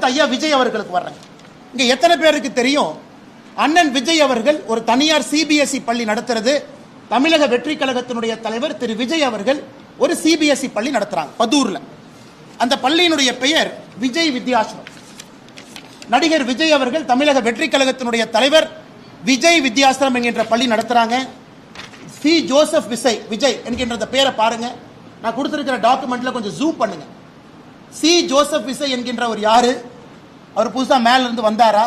அடுத்து ஐயா விஜய் அவர்களுக்கு வர்றேன். இங்க எத்தனை பேருக்கு தெரியும் அண்ணன் விஜய் அவர்கள் ஒரு தனியார் சிபிஎஸ்இ பள்ளி நடத்துறது, தமிழக வெற்றி கழகத்தினுடைய தலைவர் திரு விஜய் அவர்கள் ஒரு சிபிஎஸ்இ பள்ளி நடத்துறாங்க பதூர்ல. அந்த பள்ளியினுடைய பெயர் விஜய் வித்யாசிரம். நடிகர் விஜய் அவர்கள் தமிழக வெற்றி கழகத்தினுடைய தலைவர் விஜய் வித்யாசிரம் என்கின்ற பள்ளி நடத்துறாங்க. சி ஜோசப் விஜய் என்கின்ற பெயரை பாருங்க, நான் கொடுத்திருக்கிற டாக்குமெண்ட்ல கொஞ்சம் ஜூம் பண்ணுங்க. சி ஜோசப் விஜய் என்கின்றவர் யாரு? அவர் புதுசா மேல இருந்து வந்தாரா?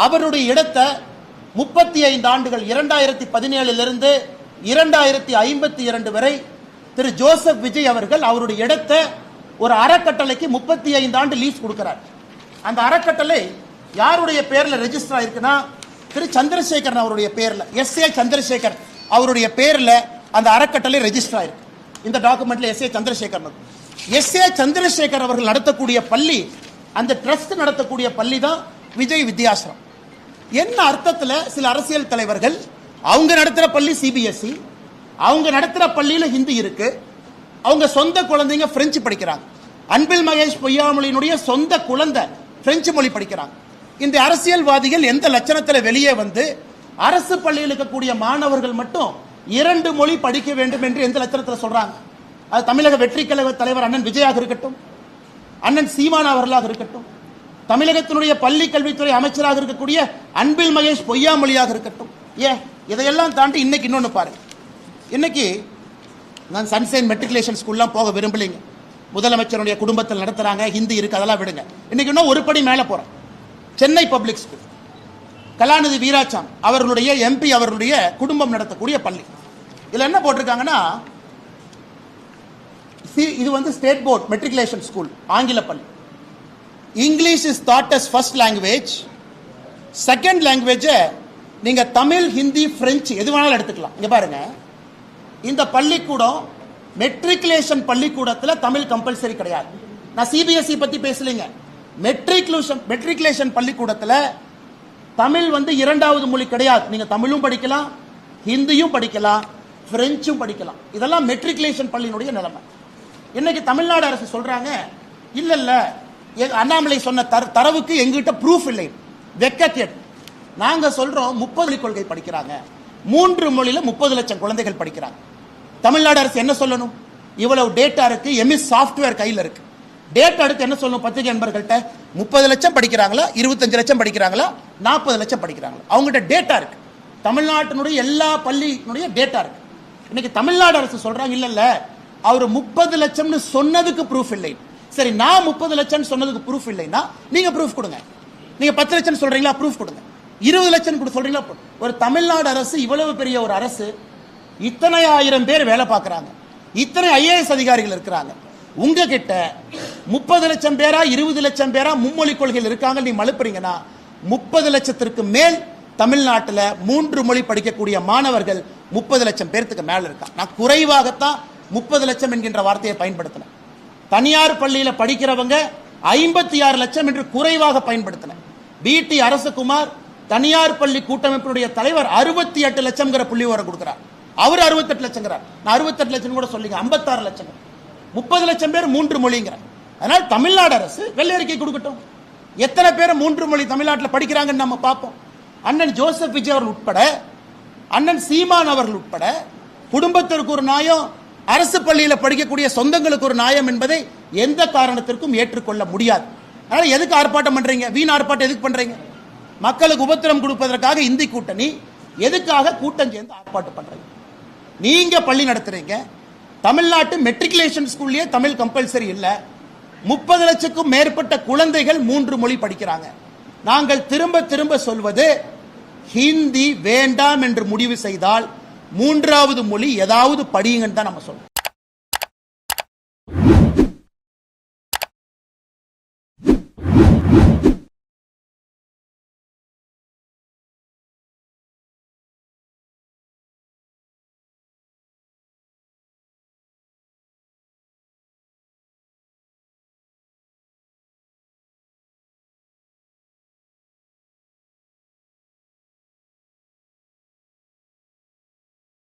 அவருடைய இடத்தை 35 ஆண்டுகள் 2017 இருந்து 2052 வரை திரு ஜோசப் விஜய் அவர்கள் அவருடைய இடத்தை ஒரு அறக்கட்டளைக்கு 35 ஆண்டு லீஸ் கொடுக்கிறார். அந்த அறக்கட்டளை யாருடைய பேர்ல ரெஜிஸ்டர் ஆயிருக்குன்னா திரு சந்திரசேகரன் அவருடைய பேர்ல, எஸ்.ஏ. சந்திரசேகர் அவருடைய பேர்ல அந்த அறக்கட்டளை ரெஜிஸ்டர் ஆயிருக்கு. இந்த டாக்குமெண்ட்ல எஸ்.ஏ. சந்திரசேகர் எஸ்.ஏ. சந்திரசேகர் அவர்கள் நடத்தக்கூடிய பள்ளி, அந்த ட்ரஸ்ட் நடத்தக்கூடிய பள்ளி தான் விஜய் வித்யாசிரம். என்ன அர்த்தத்தில் சில அரசியல் தலைவர்கள் அவங்க நடத்துற பள்ளி சிபிஎஸ்இ, அவங்க நடத்துற பள்ளியில ஹிந்தி இருக்கு, அவங்க சொந்த குழந்தைங்க பிரெஞ்சு படிக்கிறாங்க. அன்பில் மகேஷ் பொய்யாமொழியினுடைய சொந்த குழந்தை பிரெஞ்சு மொழி படிக்கிறாங்க. இந்த அரசியல்வாதிகள் எந்த லட்சணத்தில் வெளியே வந்து அரசு பள்ளியில் இருக்கக்கூடிய மாணவர்கள் மட்டும் 2 மொழி படிக்க வேண்டும் என்று எந்த லட்சணத்தில் சொல்றாங்க? அது தமிழக வெற்றி கழக தலைவர் அண்ணன் விஜயாக இருக்கட்டும், அண்ணன் சீமான் அவர்களாக இருக்கட்டும், தமிழகத்தினுடைய பள்ளி கல்வித்துறை அமைச்சராக இருக்கக்கூடிய அன்பில் மகேஷ் பொய்யாமொழியாக இருக்கட்டும். இதையெல்லாம் தாண்டி இன்னைக்கு இன்னொன்று பாருங்க. இன்னைக்கு நான் சன்சைன் மெட்ரிகுலேஷன் ஸ்கூல்லாம் போக விரும்பலைங்க. முதலமைச்சருடைய குடும்பத்தில் நடத்துறாங்க, ஹிந்தி இருக்கு, அதெல்லாம் விடுங்க. இன்னைக்கு இன்னும் ஒரு படி மேலே போறேன். சென்னை பப்ளிக் ஸ்கூல், கலாநிதி வீராசாமி அவர்களுடைய எம்பி அவர்களுடைய குடும்பம் நடத்தக்கூடிய பள்ளி. இதுல என்ன போட்டிருக்காங்கன்னா, இது வந்து ஸ்டேட் போர்ட் மெட்ரிகுலேஷன் ஸ்கூல், ஆங்கில பள்ளி. English is taught as first language, second language நீங்க தமிழ், ஹிந்தி, பிரெஞ்சு எது வேணாலும் எடுத்துக்கலாம். இங்க பாருங்க, இந்த பள்ளிக்கூடம் மெட்ரிகுலேஷன் பள்ளிக்கூடத்தில் தமிழ் கம்பல்சரி கிடையாது. நான் சிபிஎஸ்இ பத்தி பேசலீங்க. மெட்ரிகுலேஷன் பள்ளிக்கூடத்தில் தமிழ் வந்து 2வது மொழி கிடையாது. நீங்க தமிழும் படிக்கலாம், ஹிந்தியும் படிக்கலாம், பிரெஞ்சும் படிக்கலாம். இதெல்லாம் மெட்ரிகுலேஷன் பள்ளியினுடைய நிலைமை. இன்னைக்கு தமிழ்நாடு அரசு சொல்றாங்க, இல்ல இல்ல அண்ணாமலை சொன்ன தரவுக்கு எங்கிட்ட ப்ரூஃப் இல்லை, வெக்கக்கேட். நாங்க சொல்றோம் 30 கொள்கை படிக்கிறாங்க, 3 மொழியில 30 லட்சம் குழந்தைகள் படிக்கிறாங்க. தமிழ்நாடு அரசு என்ன சொல்லணும்? இவ்வளவு டேட்டா இருக்கு, எம்எஸ் சாஃப்ட்வேர் கையில் இருக்கு. டேட்டா எடுத்து என்ன சொல்லணும்? பத்திரிகை நண்பர்கள்ட்ட 30 லட்சம் படிக்கிறாங்களா, 25 லட்சம் படிக்கிறாங்களா, 40 லட்சம் படிக்கிறாங்களா? அவங்ககிட்ட டேட்டா இருக்கு. தமிழ்நாட்டினுடைய எல்லா பள்ளியினுடைய டேட்டா இருக்கு. இன்னைக்கு தமிழ்நாடு அரசு சொல்றாங்க, இல்ல இல்ல அவர் 30 லட்சம்னு சொன்னதுக்கு ப்ரூஃப் இல்லை. சரி, நான் 30 லட்சம் சொன்னதுக்கு ப்ரூஃப் இல்லைன்னா நீங்க ப்ரூஃப் கொடுங்க. நீங்க 10 லட்சம் சொல்றீங்களா, ப்ரூஃப் கொடுங்க. 20 லட்சம் சொல்றீங்களா? ஒரு தமிழ்நாடு அரசு, இவ்வளவு பெரிய ஒரு அரசு, இத்தனை ஆயிரம் பேர் வேலை பார்க்கறாங்க, இத்தனை ஐஏஎஸ் அதிகாரிகள் இருக்கிறாங்க. உங்ககிட்ட 30 லட்சம் பேரா 20 லட்சம் பேரா மும்மொழி கொள்கையில் இருக்காங்க, நீ மழுப்புறீங்கன்னா 30 லட்சத்திற்கு மேல் தமிழ்நாட்டில் 3 மொழி படிக்கக்கூடிய மாணவர்கள் 30 லட்சம் பேருக்கு மேல இருக்காங்க. நான் குறைவாகத்தான் 30 லட்சம் என்கின்ற வார்த்தையை பயன்படுத்தினேன். தனியார் பள்ளியில் படிக்கிறவங்க 56 லட்சம் என்று குறைவாக பயன்படுத்தினேன். பிடி அரசகுமார் தனியார் பள்ளி கூட்டமைப்பினுடைய தலைவர் 68 லட்சம் புள்ளி விவரம் கொடுக்கிறார். அவர் 68 லட்சம், நான் 68 லட்சம் கூட சொல்லிங்க, 56 லட்சம். 30 லட்சம் பேர் 3 மொழிங்கிறார். அதனால் தமிழ்நாடு அரசு வெள்ளை அறிக்கை கொடுக்கட்டும், எத்தனை பேர் 3 மொழி தமிழ்நாட்டில் படிக்கிறாங்கன்னு நம்ம பார்ப்போம். அண்ணன் ஜோசப் விஜய் அவர்கள் உட்பட, அண்ணன் சீமான் அவர்கள் உட்பட குடும்பத்திற்கு ஒரு நியாயம், அரசு பள்ளியில் படிக்கக்கூடிய சொந்தங்களுக்கு ஒரு நியாயம் என்பதை எந்த காரணத்திற்கும் ஏற்றுக்கொள்ள முடியாது. அதனால எதுக்கு ஆர்ப்பாட்டம் பண்றீங்க? வீண் ஆர்ப்பாட்டம் எதுக்கு பண்றீங்க? மக்களுக்கு உபத்திரம் கொடுப்பதற்காக இந்தி கூட்டணி, எதுக்காக கூட்டம் சேர்ந்து ஆர்ப்பாட்டம் பண்றீங்க? நீங்க பள்ளி நடத்துறீங்க, தமிழ்நாட்டு மெட்ரிகுலேஷன் ஸ்கூல்லயே தமிழ் கம்பல்சரி இல்ல, 30 லட்சத்துக்கும் மேற்பட்ட குழந்தைகள் 3 மொழி படிக்கிறாங்க. நாங்கள் திரும்ப திரும்ப சொல்வது, ஹிந்தி வேண்டாம் என்று முடிவு செய்தால் 3வது மொழி ஏதாவது படியுங்கன்னு தான் நம்ம சொல்றோம்.